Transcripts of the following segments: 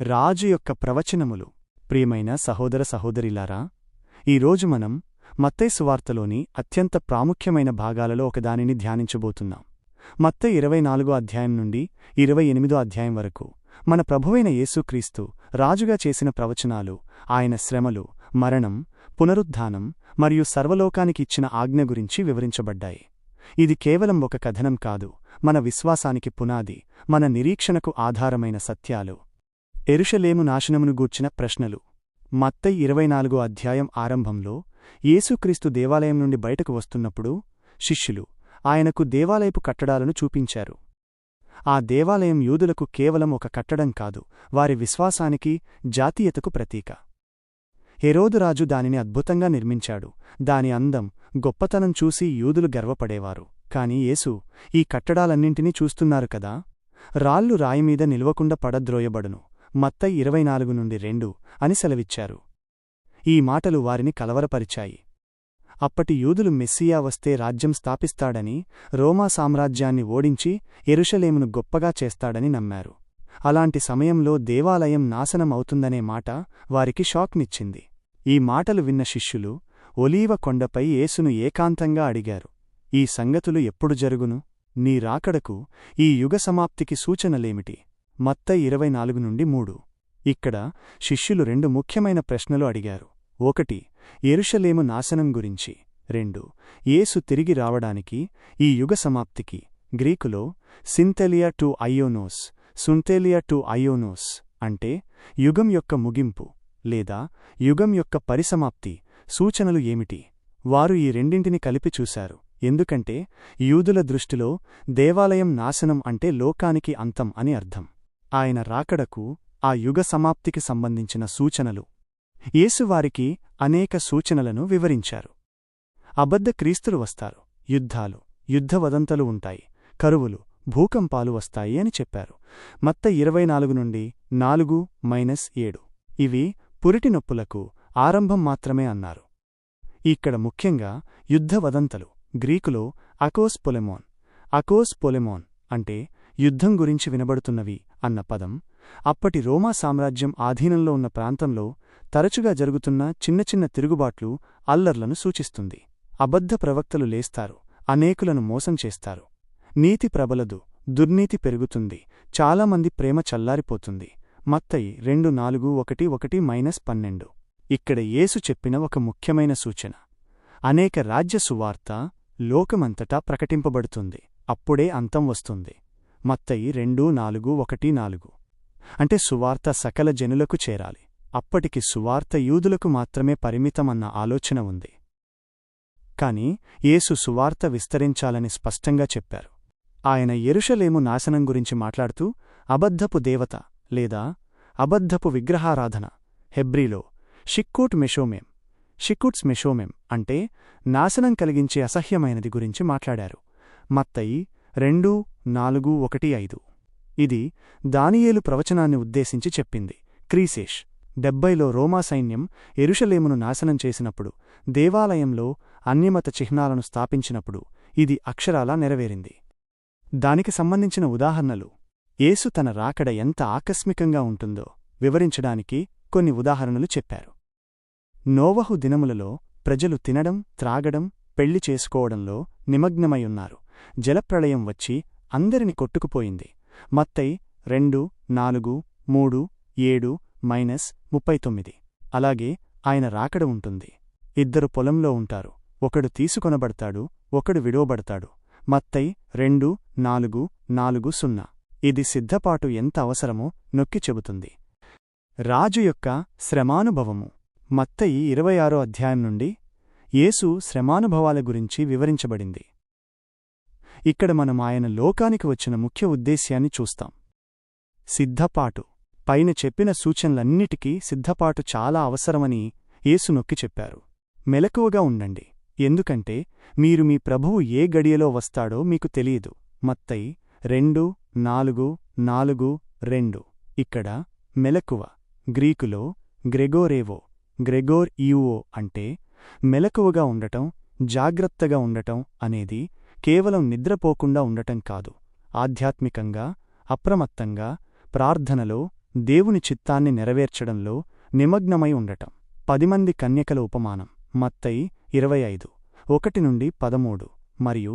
రాజు యొక్క ప్రవచనములు. ప్రియమైన సహోదర సహోదరిలారా, ఈరోజు మనం మత్తయి సువార్తలోని అత్యంత ప్రాముఖ్యమైన భాగాలలో ఒకదానిని ధ్యానించబోతున్నాం. మత్తయి 24 అధ్యాయం నుండి 28 అధ్యాయం వరకు మన ప్రభువైన యేసుక్రీస్తు రాజుగా చేసిన ప్రవచనాలు, ఆయన శ్రమలు, మరణం, పునరుద్ధానం మరియు సర్వలోకానికి ఇచ్చిన ఆజ్ఞ గురించి వివరించబడ్డాయి. ఇది కేవలం ఒక కథనం కాదు, మన విశ్వాసానికి పునాది, మన నిరీక్షణకు ఆధారమైన సత్యాలు. యెరూషలేము నాశనమును గూర్చిన ప్రశ్నలు. మత్తయి 24 అధ్యాయం ఆరంభంలో యేసుక్రీస్తు దేవాలయం నుండి బయటకు వస్తున్నప్పుడు శిష్యులు ఆయనకు దేవాలయపు కట్టడాలను చూపించారు. ఆ దేవాలయం యూదులకు కేవలం ఒక కట్టడం కాదు, వారి విశ్వాసానికి, జాతీయతకు ప్రతీక. హెరోదురాజు దానిని అద్భుతంగా నిర్మించాడు. దాని అందం, గొప్పతనం చూసి యూదులు గర్వపడేవారు. కాని యేసు, ఈ కట్టడాలన్నింటినీ చూస్తున్నారు కదా, రాళ్ళు రాయిమీద నిలువకుండా పడద్రోయబడును, మత్తయి 24:2 అని సెలవిచ్చారు. ఈ మాటలు వారిని కలవరపరిచాయి. అప్పటి యూదులు మెస్సియా వస్తే రాజ్యం స్థాపిస్తాడని, రోమా సామ్రాజ్యాన్ని ఓడించి యెరూషలేమును గొప్పగా చేస్తాడని నమ్మారు. అలాంటి సమయంలో దేవాలయం నాశనం అవుతుందనే మాట వారికి షాక్నిచ్చింది. ఈ మాటలు విన్న శిష్యులు ఒలీవ కొండపై యేసును ఏకాంతంగా అడిగారు, ఈ సంగతులు ఎప్పుడు జరుగును? నీ రాకడకు, ఈ యుగ సమాప్తికి సూచనలేమిటి? మత్తయి 24:3. ఇక్కడ శిష్యులు 2 ముఖ్యమైన ప్రశ్నలు అడిగారు. 1. యెరూషలేము నాశనం గురించి. 2. యేసు తిరిగి రావడానికి, ఈ యుగ సమాప్తికి. గ్రీకులో సింతెలియా టు అయోనోస్, సుంతేలియా టు అయోనోస్ అంటే యుగం యొక్క ముగింపు లేదా యుగం యొక్క పరిసమాప్తి. సూచనలు ఏమిటి? వారు ఈ రెండింటిని కలిపి చూశారు. ఎందుకంటే యూదుల దృష్టిలో దేవాలయం నాశనం అంటే లోకానికి అంతం అని అర్థం. ఆయన రాకడకు, ఆ యుగ సమాప్తికి సంబంధించిన సూచనలు. యేసువారికి అనేక సూచనలను వివరించారు. అబద్ధ క్రీస్తులు వస్తారు, యుద్ధాలు, యుద్ధవదంతలు ఉంటాయి, కరువులు, భూకంపాలు వస్తాయి అని చెప్పారు. మత్తయి 24:4-7. ఇవి పురిటినొప్పులకు ఆరంభం మాత్రమే అన్నారు. ఇక్కడ ముఖ్యంగా యుద్ధవదంతలు. గ్రీకులో అకోస్ పొలెమోన్ అంటే యుద్ధం గురించి వినబడుతున్నవి అన్న పదం, అప్పటి రోమా సామ్రాజ్యం ఆధీనంలో ఉన్న ప్రాంతంలో తరచుగా జరుగుతున్న చిన్న చిన్న తిరుగుబాట్లు, అల్లర్లను సూచిస్తుంది. అబద్ధ ప్రవక్తలు లేస్తారు, అనేకులను మోసం చేస్తారు. నీతి ప్రబలదు, దుర్నీతి పెరుగుతుంది, చాలామంది ప్రేమ చల్లారిపోతుంది. మత్తయి 2:4-1-12. ఇక్కడ యేసు చెప్పిన ఒక ముఖ్యమైన సూచన. అనేక రాజ్య సువార్త లోకమంతటా ప్రకటింపబడుతుంది, అప్పుడే అంతం వస్తుంది. మత్తయి 2:4-1-4. అంటే సువార్త సకల జనులకు చేరాలి. అప్పటికి సువార్త యూదులకు మాత్రమే పరిమితమన్న ఆలోచన ఉంది. కాని యేసు సువార్త విస్తరించాలని స్పష్టంగా చెప్పారు. ఆయన యెరూషలేము నాశనం గురించి మాట్లాడుతూ అబద్ధపు దేవత లేదా అబద్ధపు విగ్రహారాధన, హెబ్రీలో షిక్కుట్స్ మెషోమెం అంటే నాశనం కలిగించే అసహ్యమైనది గురించి మాట్లాడారు. మత్తయి 2:4-1-5. ఇది దానియేలు ప్రవచనాన్ని ఉద్దేశించి చెప్పింది. క్రీసేష్ 70లో రోమా సైన్యం యెరూషలేమును నాశనం చేసినప్పుడు, దేవాలయంలో అన్యమత చిహ్నాలను స్థాపించినప్పుడు ఇది అక్షరాలా నెరవేరింది. దానికి సంబంధించిన ఉదాహరణలు. యేసు తన రాకడ ఎంత ఆకస్మికంగా ఉంటుందో వివరించడానికి కొన్ని ఉదాహరణలు చెప్పారు. నోవహు దినములలో ప్రజలు తినడం, త్రాగడం, పెళ్లి చేసుకోవడంలో నిమగ్నమయున్నారు. జలప్రళయం వచ్చి అందరిని కొట్టుకుపోయింది. మత్తయి 2:4-3-7-39. అలాగే ఆయన రాకడ ఉంటుంది. 2 పొలంలో ఉంటారు, ఒకడు తీసుకొనబడతాడు, ఒకడు విడవబడతాడు. మత్తయి 2:4-40. ఇది సిద్ధపాటు ఎంత అవసరమో నొక్కి చెబుతుంది. రాజు యొక్క శ్రమానుభవము. మత్తయి 26 అధ్యాయం నుండి యేసు శ్రమానుభవాల గురించి వివరించబడింది. ఇక్కడ మనం ఆయన లోకానికి వచ్చిన ముఖ్య ఉద్దేశ్యాన్ని చూస్తాం. సిద్ధపాటు. పైన చెప్పిన సూచనలన్నిటికీ సిద్ధపాటు చాలా అవసరమని యేసు నొక్కి చెప్పారు. మెలకువగా ఉండండి, ఎందుకంటే మీరు మీ ప్రభువు ఏ గడియలో వస్తాడో మీకు తెలియదు. మత్తయి 2:4-2. ఇక్కడ మెలకువ గ్రీకులో గ్రెగోర్ ఈవో అంటే మెలకువగా ఉండటం, జాగ్రత్తగా ఉండటం అనేది కేవలం నిద్రపోకుండా ఉండటం కాదు, ఆధ్యాత్మికంగా, అప్రమత్తంగా, ప్రార్థనలో, దేవుని చిత్తాన్ని నెరవేర్చడంలో నిమగ్నమై ఉండటం. 10 మంది కన్యకల ఉపమానం మత్తయి 25, 1-13 మరియు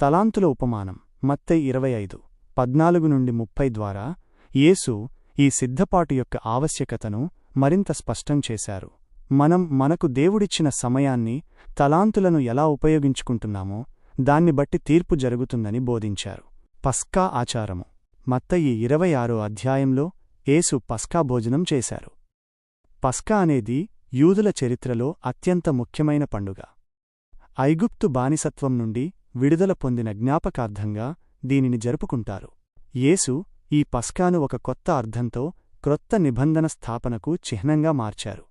తలాంతుల ఉపమానం మత్తయి 25, 14-30 ద్వారా యేసు ఈ సిద్ధపాటు యొక్క ఆవశ్యకతను మరింత స్పష్టం చేశారు. మనకు దేవుడిచ్చిన సమయాన్ని, తలాంతులను ఎలా ఉపయోగించుకుంటున్నామో దాన్ని బట్టి తీర్పు జరుగుతుందని బోధించారు. పస్కా ఆచారము మత్తయి 26వ అధ్యాయంలో యేసు పస్కా భోజనం చేశారు. పస్కా అనేది యూదుల చరిత్రలో అత్యంత ముఖ్యమైన పండుగ. ఐగుప్తు బానిసత్వం నుండి విడుదల పొందిన జ్ఞాపకార్థంగా దీనిని జరుపుకుంటారు. యేసు ఈ పస్కాను ఒక కొత్త అర్థంతో క్రొత్త నిబంధన స్థాపనకు చిహ్నంగా మార్చారు.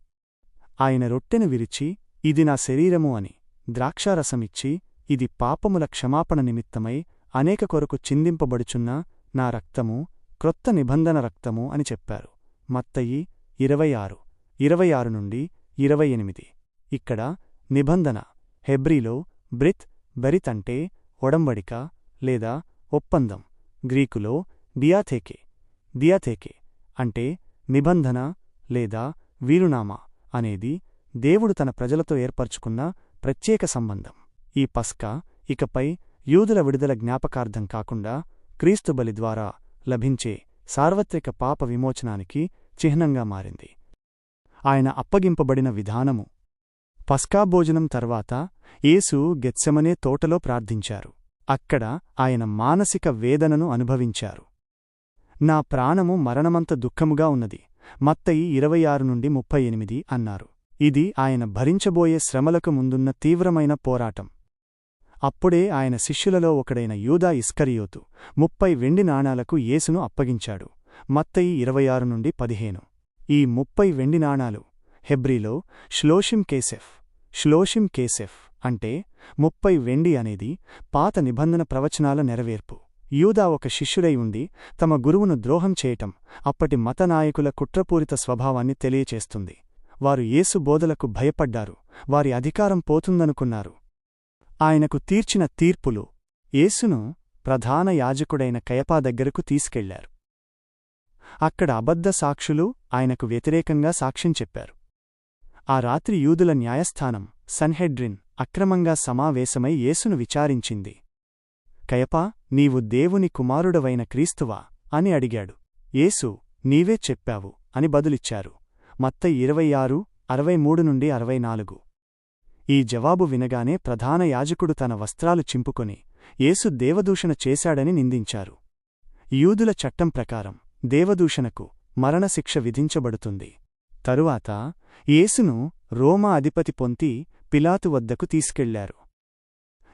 ఆయన రొట్టెను విరిచి, ఇది నా శరీరము అని, ద్రాక్షారసమిచ్చి, ఇది పాపముల క్షమాపణ నిమిత్తమై అనేక కొరకు చిందింపబడుచున్న నా రక్తము, క్రొత్త నిబంధన రక్తము అని చెప్పారు. మత్తయి 26, 26-28. ఇక్కడ నిబంధన హెబ్రీలో బెరిత్ అంటే ఒడంబడిక లేదా ఒప్పందం. గ్రీకులో డియాథేకే అంటే నిబంధన లేదా వీలునామా అనేది దేవుడు తన ప్రజలతో ఏర్పరచుకున్న ప్రత్యేక సంబంధం. ఈ పస్కా ఇకపై యూదుల విడుదల జ్ఞాపకార్థం కాకుండా క్రీస్తు బలి ద్వారా లభించే సార్వత్రిక పాప విమోచనానికి చిహ్నంగా మారింది. ఆయన అప్పగింపబడిన విధానము. పస్కా భోజనం తర్వాత యేసు గెత్సెమనే తోటలో ప్రార్థించారు. అక్కడ ఆయన మానసిక వేదనను అనుభవించారు. నా ప్రాణము మరణమంత దుఃఖముగా ఉన్నది మత్తయి 26-38 అన్నారు. ఇది ఆయన భరించబోయే శ్రమలకు ముందున్న తీవ్రమైన పోరాటం. అప్పుడే ఆయన శిష్యులలో ఒకడైన యూదా ఇస్కరియోతు 30 వెండి నాణాలకు యేసును అప్పగించాడు. మత్తయి 26-15. ఈ 30 వెండి నాణాలు హెబ్రీలో ష్లోషిం కేసెఫ్ అంటే 30 వెండి అనేది పాత నిబంధన ప్రవచనాల నెరవేర్పు. యూదా ఒక శిష్యుడై ఉండి తమ గురువును ద్రోహం చేయటం అప్పటి మత నాయకుల కుట్రపూరిత స్వభావాన్ని తెలియచేస్తుంది. వారు యేసు బోధలకు భయపడ్డారు, వారి అధికారం పోతుందనుకున్నారు. ఆయనకు తీర్చిన తీర్పులు యేసును ప్రధాన యాజకుడైన కయపా దగ్గరకు తీసుకెళ్లారు. అక్కడ అబద్ధ సాక్షులు ఆయనకు వ్యతిరేకంగా సాక్ష్యం చెప్పారు. ఆ రాత్రి యూదుల న్యాయస్థానం సన్హెడ్రిన్ అక్రమంగా సమావేశమై యేసును విచారించింది. కయపా, నీవు దేవుని కుమారుడవైన క్రీస్తువా అని అడిగాడు. యేసు, నీవే చెప్పావు అని బదులిచ్చారు. మత్తయి 26, 63-64. ఈ జవాబు వినగానే ప్రధాన యాజకుడు తన వస్త్రాలు చింపుకొని యేసు దేవదూషణ చేశాడని నిందించారు. యూదుల చట్టం ప్రకారం దేవదూషణకు మరణశిక్ష విధించబడుతుంది. తరువాత యేసును రోమా అధిపతి పొంతి పిలాతు వద్దకు తీసుకెళ్లారు.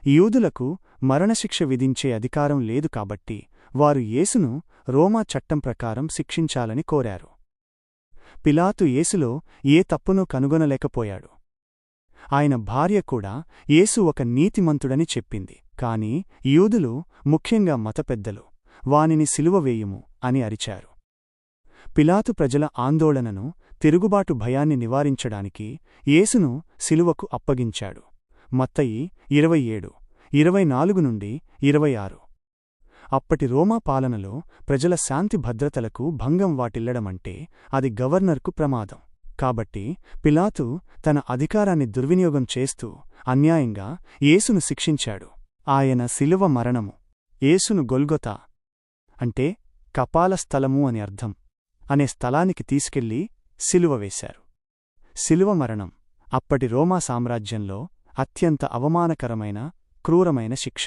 యూదులకు మరణశిక్ష విధించే అధికారం లేదు కాబట్టి వారు యేసును రోమా చట్టం ప్రకారం శిక్షించాలని కోరారు. పిలాతు యేసులో ఏ తప్పునూ కనుగొనలేకపోయాడు. ఆయన భార్య కూడా యేసు ఒక నీతిమంతుడని చెప్పింది. కాని యూదులు, ముఖ్యంగా మతపెద్దలు, వానిని సిలువ వేయుము అని అరిచారు. పిలాతు ప్రజల ఆందోళనను, తిరుగుబాటు భయాన్ని నివారించడానికి యేసును సిలువకు అప్పగించాడు. మత్తయి 27, 24-26. అప్పటి రోమా పాలనలో ప్రజల శాంతి భద్రతలకు భంగం వాటిల్లడమంటే అది గవర్నర్కు ప్రమాదం. కాబట్టి పిలాతు తన అధికారాన్ని దుర్వినియోగం చేస్తూ అన్యాయంగా యేసును శిక్షించాడు. ఆయన శిలువ మరణము. యేసును గొల్గొతా అంటే కపాల స్థలము అని అర్థం అనే స్థలానికి తీసుకెళ్లి సిలువ వేశారు. సిలువ మరణం అప్పటి రోమా సామ్రాజ్యంలో అత్యంత అవమానకరమైన, క్రూరమైన శిక్ష.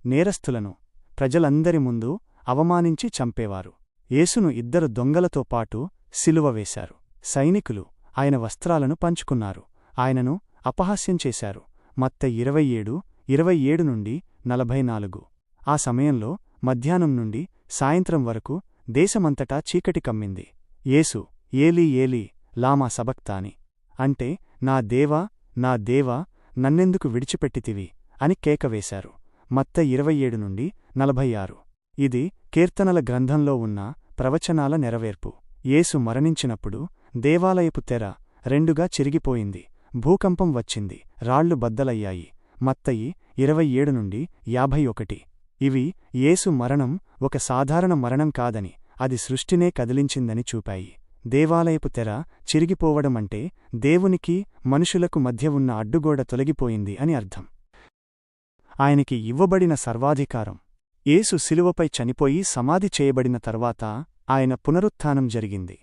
నేరస్థులను ప్రజలందరి ముందు అవమానించి చంపేవారు. యేసును 2 దొంగలతో పాటు సిలువ వేశారు. సైనికులు ఆయన వస్త్రాలను పంచుకున్నారు. ఆయనను అపహాస్యం చేశారు. మత్తయి 27, 27-44. ఆ సమయంలో మధ్యాహ్నం నుండి సాయంత్రం వరకు దేశమంతటా చీకటి కమ్మింది. యేసు ఏలీ ఏలీ లామా సబక్తాని అంటే, నా దేవా, నా దేవా, నన్నెందుకు విడిచిపెట్టితివి అని కేకవేశారు. మత్తయి 27-46. ఇది కీర్తనల గ్రంథంలో ఉన్న ప్రవచనాల నెరవేర్పు. యేసు మరణించినప్పుడు దేవాలయపు తెర 2గా చిరిగిపోయింది. భూకంపం వచ్చింది. రాళ్లు బద్దలయ్యాయి. మత్తయి 27-51. ఇవి యేసు మరణం ఒక సాధారణ మరణం కాదని, అది సృష్టినే కదిలించిందని చూపాయి. దేవాలయపు తెర చిరిగిపోవడమంటే దేవునికి మనుషులకు మధ్య ఉన్న అడ్డుగోడ తొలగిపోయింది అని అర్థం. ఆయనకి ఇవ్వబడిన సర్వాధికారం. యేసు శిలువపై చనిపోయి సమాధి చేయబడిన తర్వాత ఆయన పునరుత్థానం జరిగింది.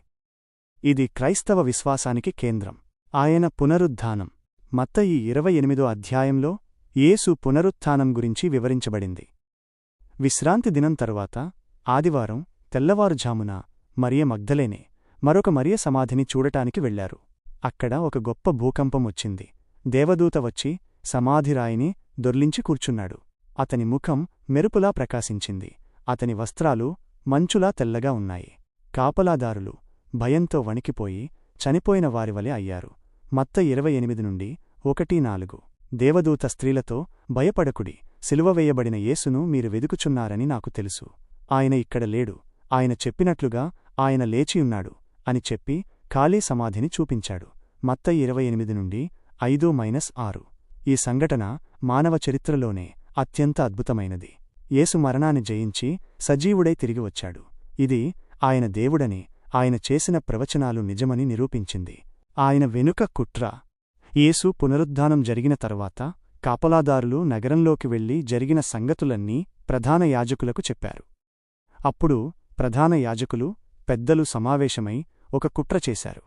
ఇది క్రైస్తవ విశ్వాసానికి కేంద్రం. ఆయన పునరుద్ధానం మత్తయి 28వ అధ్యాయంలో యేసు పునరుత్థానం గురించి వివరించబడింది. విశ్రాంతి దినం తరువాత ఆదివారం తెల్లవారుఝామున మరియ మగ్దలేనే మరొక మరియ సమాధిని చూడటానికి వెళ్లారు. అక్కడ ఒక గొప్ప భూకంపం వచ్చింది. దేవదూత వచ్చి సమాధిరాయిని దొర్లించి కూర్చున్నాడు. అతని ముఖం మెరుపులా ప్రకాశించింది. అతని వస్త్రాలు మంచులా తెల్లగా ఉన్నాయి. కాపలాదారులు భయంతో వణికిపోయి చనిపోయిన వారివలె అయ్యారు. మత్తయి 28 నుండి 1-4. దేవదూత స్త్రీలతో, భయపడకుడి, సిలువ వేయబడిన యేసును మీరు వెదుకుచున్నారని నాకు తెలుసు. ఆయన ఇక్కడ లేడు. ఆయన చెప్పినట్లుగా ఆయన లేచియున్నాడు అని చెప్పి ఖాళీ సమాధిని చూపించాడు. మత్తయి 28 నుండి 5-6. ఈ సంఘటన మానవ చరిత్రలోనే అత్యంత అద్భుతమైనది. యేసు మరణాన్ని జయించి సజీవుడై తిరిగి వచ్చాడు. ఇది ఆయన దేవుడని, ఆయన చేసిన ప్రవచనాలు నిజమని నిరూపించింది. ఆయన వెనుక కుట్ర. యేసు పునరుద్ధానం జరిగిన తరువాత కాపలాదారులు నగరంలోకి వెళ్లి జరిగిన సంగతులన్నీ ప్రధాన యాజకులకు చెప్పారు. అప్పుడు ప్రధాన యాజకులు, పెద్దలు సమావేశమై ఒక కుట్ర చేశారు.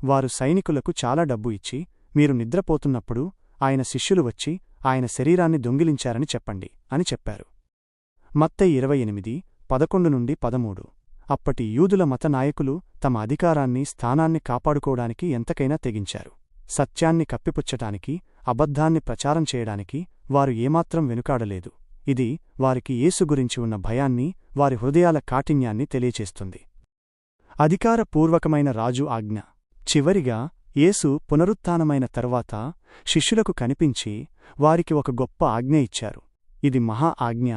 వారు సైనికులకు చాలా డబ్బు ఇచ్చి, మీరు నిద్రపోతున్నప్పుడు ఆయన శిష్యులు వచ్చి ఆయన శరీరాన్ని దొంగిలించారని చెప్పండి అని చెప్పారు. మత్తయి 28:11-13. అప్పటి యూదుల మత నాయకులు తమ అధికారాన్ని, స్థానాన్ని కాపాడుకోవడానికి ఎంతకైనా తెగించారు. సత్యాన్ని కప్పిపుచ్చటానికి, అబద్ధాన్ని ప్రచారం చేయడానికి వారు ఏమాత్రం వెనుకాడలేదు. ఇది వారికి యేసు గురించి ఉన్న భయాన్ని, వారి హృదయాల కాఠిన్యాన్ని తెలియచేస్తుంది. అధికారపూర్వకమైన రాజు ఆజ్ఞ. చివరిగా యేసు పునరుత్థానమైన తర్వాత శిష్యులకు కనిపించి వారికి ఒక గొప్ప ఆజ్ఞ ఇచ్చారు. ఇది మహా ఆజ్ఞ.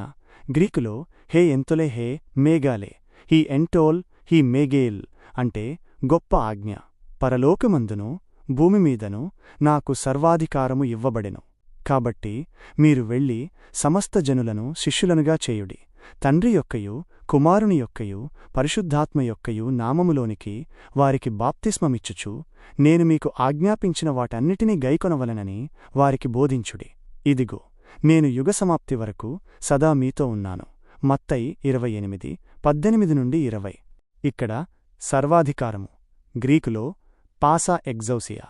గ్రీకులో హే ఎంతొలే హే మేగాలే, హీ ఎంటోల్ హీ మేగేల్ అంటే గొప్ప ఆజ్ఞ. పరలోకమందును భూమిమీదను నాకు సర్వాధికారము ఇవ్వబడెను. కాబట్టి మీరు వెళ్ళి సమస్త జనులను శిష్యులనుగా చేయుడి. తండ్రి యొక్కయు, కుమారుని యొక్కయు, పరిశుద్ధాత్మ యొక్కయు నామములోనికి వారికి బాప్తిస్మమిచ్చుచు, నేను మీకు ఆజ్ఞాపించిన వాటన్నిటినీ గైకొనవలెనని వారికి బోధించుడి. ఇదిగో, నేను యుగసమాప్తి వరకు సదా మీతో ఉన్నాను. మత్తయి 28:18-20. ఇక్కడ సర్వాధికారము. గ్రీకులో పాసా ఎగ్జౌసియా.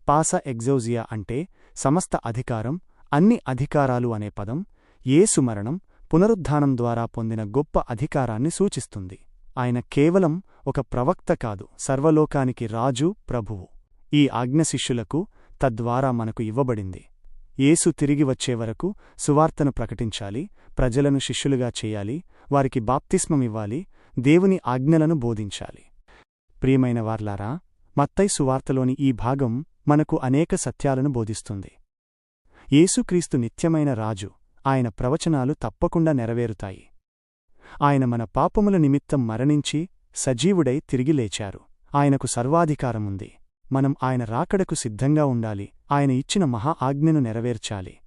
పాసా ఎగ్జౌసియా అంటే సమస్త అధికారం, అన్ని అధికారాలు అనే పదం యేసు మరణం, పునరుద్ధానం ద్వారా పొందిన గొప్ప అధికారాన్ని సూచిస్తుంది. ఆయన కేవలం ఒక ప్రవక్త కాదు, సర్వలోకానికి రాజు, ప్రభువు. ఈ ఆజ్ఞ శిష్యులకు, తద్వారా మనకు ఇవ్వబడింది. యేసు తిరిగి వచ్చేవరకు సువార్తను ప్రకటించాలి, ప్రజలను శిష్యులుగా చేయాలి, వారికి బాప్తిస్మమివ్వాలి, దేవుని ఆజ్ఞలను బోధించాలి. ప్రియమైన వార్లారా, మత్తయి సువార్తలోని ఈ భాగం మనకు అనేక సత్యాలను బోధిస్తుంది. యేసుక్రీస్తు నిత్యమైన రాజు. ఆయన ప్రవచనాలు తప్పకుండా నెరవేరుతాయి. ఆయన మన పాపముల నిమిత్తం మరణించి సజీవుడై తిరిగి లేచారు. ఆయనకు సర్వాధికారముంది. మనం ఆయన రాకడకు సిద్ధంగా ఉండాలి. ఆయన ఇచ్చిన మహా ఆజ్ఞను నెరవేర్చాలి.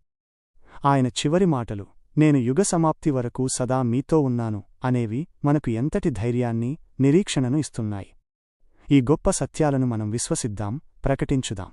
ఆయన చివరి మాటలు, నేను యుగసమాప్తి వరకు సదా మీతో ఉన్నాను అనేవి మనకు ఎంతటి ధైర్యాన్ని, నిరీక్షణను ఇస్తున్నాయి. ఈ గొప్ప సత్యాలను మనం విశ్వసిద్దాం, ప్రకటించుదాం.